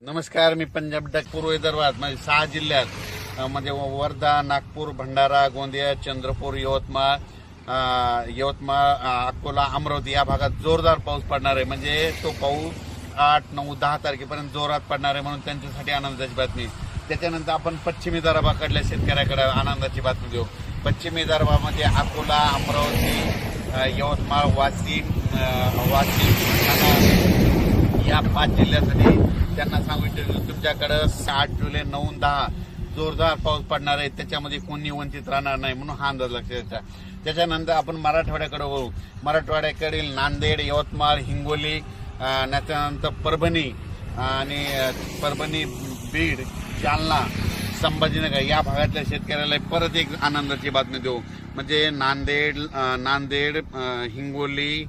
नमस्कार, मी पंजाब डक पूर्व विदर्भात म्हणजे 6 जिल्ह्यात म्हणजे वर्धा, नागपूर, भंडारा, गोंदिया, चंद्रपूर, यवतमाळ, अकोला, अमरावती या भागात जोरदार पाऊस पडणार आहे. म्हणजे तो पाऊस 8, 9, 10 तारखेपर्यंत जोरात पडणार आहे, म्हणून त्यांच्यासाठी आनंदाची बातमी. त्याच्यानंतर आपण पश्चिमी विदर्भाकडल्या शेतकऱ्याकडे आनंदाची बातमी देऊ. पश्चिमी विदर्भामध्ये अकोला, अमरावती, यवतमाळ, वाशिम, या 5 जिल्ह्यासाठी त्यांना सांगू इच्छितो, तुमच्याकडे 8 जुलै, 9, 10 जोरदार पाऊस पडणार आहे. त्याच्यामध्ये कोणी वंचित राहणार नाही, म्हणून हा अंदाज लक्षात घ्यायचा. त्याच्यानंतर आपण मराठवाड्याकडे वळू. मराठवाड्याकडील नांदेड, यवतमाळ, हिंगोली, त्याच्यानंतर परभणी, बीड, जालना, संभाजीनगर या भागातल्या शेतकऱ्याला परत एक आनंदाची बातमी देऊ. म्हणजे नांदेड, हिंगोली,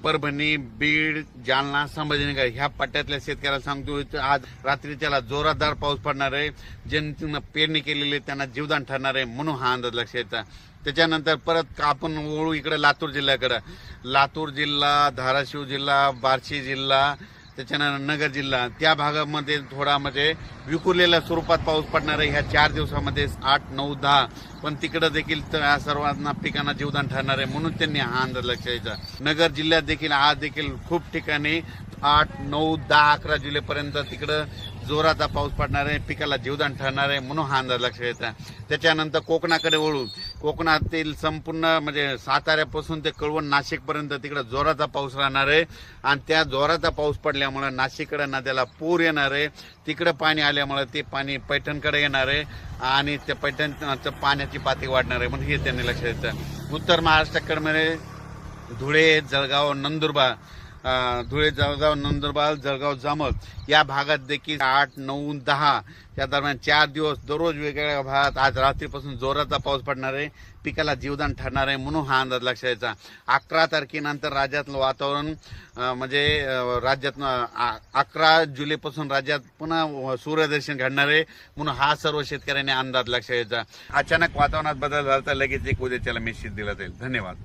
परभणी, बीड, जालना, संभाजीनगर ह्या पट्ट्यातल्या शेतकऱ्याला सांगतो, आज रात्री त्याला जोरदार पाऊस पडणार आहे. ज्यांनी पेरणी केलेली त्यांना जीवदान ठरणार आहे, म्हणून हा अंदाज लक्षात घ्यायचा. त्याच्यानंतर परत आपण वळू इकडे लातूर जिल्ह्याकडे. लातूर जिल्हा, धाराशिव जिल्हा, बार्शी जिल्हा, त्याच्यानंतर नगर जिल्हा, त्या भागामध्ये थोडा म्हणजे विखुरलेल्या स्वरूपात पाऊस पडणार आहे ह्या 4 दिवसामध्ये 8, 9, 10. पण तिकडे देखील या सर्वांना पिकांना जीवदान ठरणार आहे, म्हणून त्यांनी हा अंदाज लक्षात घ्यायचा. नगर जिल्ह्यात देखील आज देखील खूप ठिकाणी 8, 9, 10, 11 जुलैपर्यंत तिकडं जोराचा पाऊस पडणार आहे, पिकाला जीवदान ठरणार आहे, म्हणून हा अंदाज लक्षात घ्यायचा. त्याच्यानंतर कोकणाकडे वळू. कोकणातील संपूर्ण म्हणजे साताऱ्यापासून ते कळवण, नाशिकपर्यंत तिकडे जोराचा पाऊस राहणार आहे. आणि त्या जोराचा पाऊस पडल्यामुळे नाशिककडे नद्याला पूर येणार आहे. तिकडे पाणी आल्यामुळे ते पाणी पैठणकडे येणार आहे आणि त्या पैठणचं पाण्याची पातळी वाढणार आहे, म्हणून हे त्यांनी लक्षात घ्यायचं. उत्तर महाराष्ट्राकडे म्हणजे धुळे, जळगाव, नंदुरबार, जळगाव, जामोद या भागात देखील 8, 9, 10 या दरम्यान 4 दिवस दररोज वेगवेगळ्या भागात आज रात्रीपासून जोराचा पाऊस पडणार आहे, पिकाला जीवदान ठरणार आहे, म्हणून हा अंदाज लक्षात घ्यायचा. 11 तारखेनंतर राज्यातलं वातावरण म्हणजे राज्यात 11 जुलैपासून राज्यात पुन्हा सूर्यदर्शन घडणार आहे, म्हणून हा सर्व शेतकऱ्यांनी अंदाज लक्षात घ्यायचा. अचानक वातावरणात बदल झाला तर लगेच एक उद्याच्याला मेसेज दिला जाईल. धन्यवाद.